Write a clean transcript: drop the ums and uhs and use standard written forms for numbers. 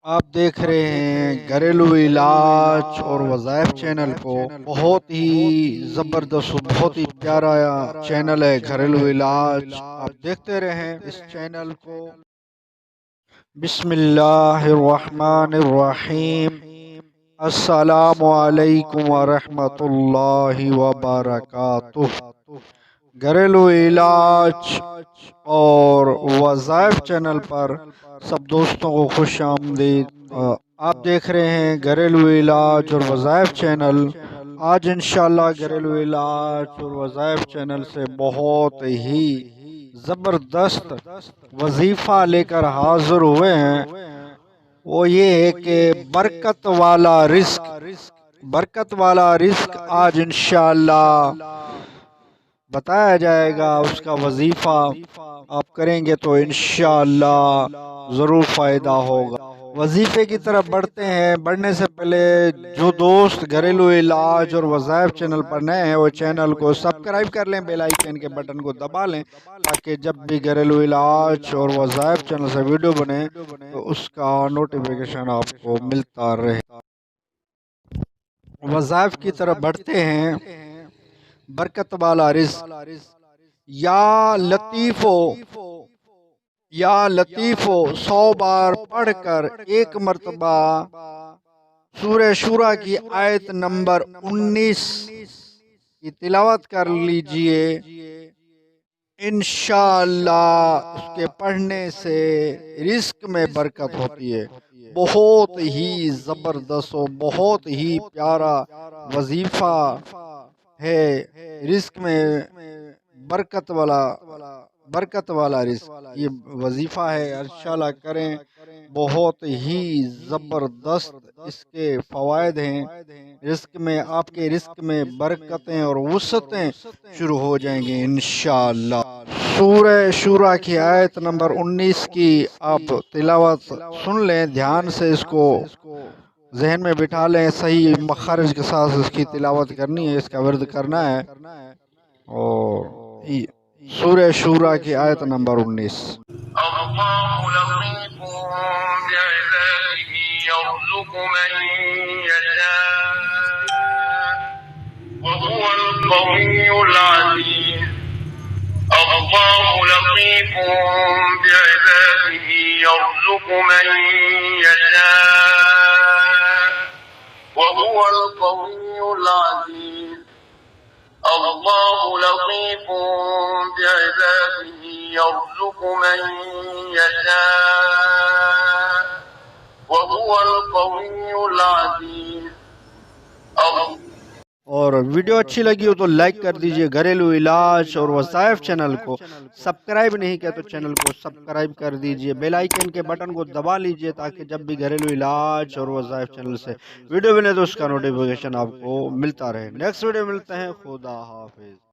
آپ دیکھ رہے ہیں گھریلو علاج اور وظائف چینل کو۔ بہت ہی زبردست بہت ہی پیارا چینل ہے گھریلو علاج، آپ دیکھتے رہیں اس چینل کو۔ بسم اللہ الرحمن الرحیم۔ السلام علیکم ورحمۃ اللہ وبرکاتہ۔ گھریلو علاج اور وظائف چینل پر سب دوستوں کو خوش آمدید۔ آپ دیکھ رہے ہیں گھریلو علاج اور وظائف چینل۔ آج انشاءاللہ گھریلو علاج اور وظائف چینل سے بہت ہی زبردست وظیفہ لے کر حاضر ہوئے ہیں۔ وہ یہ ہے کہ برکت والا رزق آج انشاءاللہ بتایا جائے گا۔ اس کا وظیفہ آپ کریں گے تو انشاءاللہ ضرور فائدہ ہوگا۔ وظیفے کی طرف بڑھتے ہیں۔ بڑھنے سے پہلے جو دوست گھریلو علاج اور وظائف چینل پر نئے ہیں وہ چینل کو سبسکرائب کر لیں، بیل آئیکن کے بٹن کو دبا لیں تاکہ جب بھی گھریلو علاج اور وظائف چینل سے ویڈیو بنے تو اس کا نوٹیفیکیشن آپ کو ملتا رہے۔ وظائف کی طرف بڑھتے ہیں۔ برکت والا رزق۔ یا لطیفو 100 بار پڑھ کر ایک مرتبہ سورہ شورا کی آیت نمبر 19 کی تلاوت کر لیجئے۔ انشاءاللہ اس کے پڑھنے سے رزق میں برکت ہوتی ہے۔ بہت ہی زبردست و بہت ہی پیارا وظیفہ ہے۔ رزق میں برکت والا رزق یہ وظیفہ ہے، انشاءاللہ کریں۔ بہت ہی زبردست اس کے فوائد ہیں۔ رزق میں آپ کے رزق میں برکتیں اور وسعتیں شروع ہو جائیں گے انشاءاللہ۔ سورہ شورا کی آیت نمبر 19 کی آپ تلاوت سن لیں، دھیان سے اس کو ذہن میں بٹھا لیں، صحیح مخارج کے ساتھ اس کی تلاوت کرنی ہے، اس کا ورد کرنا ہے۔ اور سورہ شورا کی آیت نمبر 19۔ اللہ لطیف بعباده یرزق من یشاء وهو القوی العزیز۔ اللہ لطیف بعباده یرزق من یشاء وهو القوی العزیز۔ اللہ لطیف بعباده یرزق من یشاء وهو القوی العزیز۔ اور ویڈیو اچھی لگی ہو تو لائک کر دیجئے۔ گھریلو علاج اور وظائف چینل کو سبسکرائب نہیں کیا تو چینل کو سبسکرائب کر دیجئے، بیل آئیکن کے بٹن کو دبا لیجئے تاکہ جب بھی گھریلو علاج اور وظائف چینل سے ویڈیو بنے تو اس کا نوٹیفیکیشن آپ کو ملتا رہے۔ نیکسٹ ویڈیو ملتے ہیں، خدا حافظ۔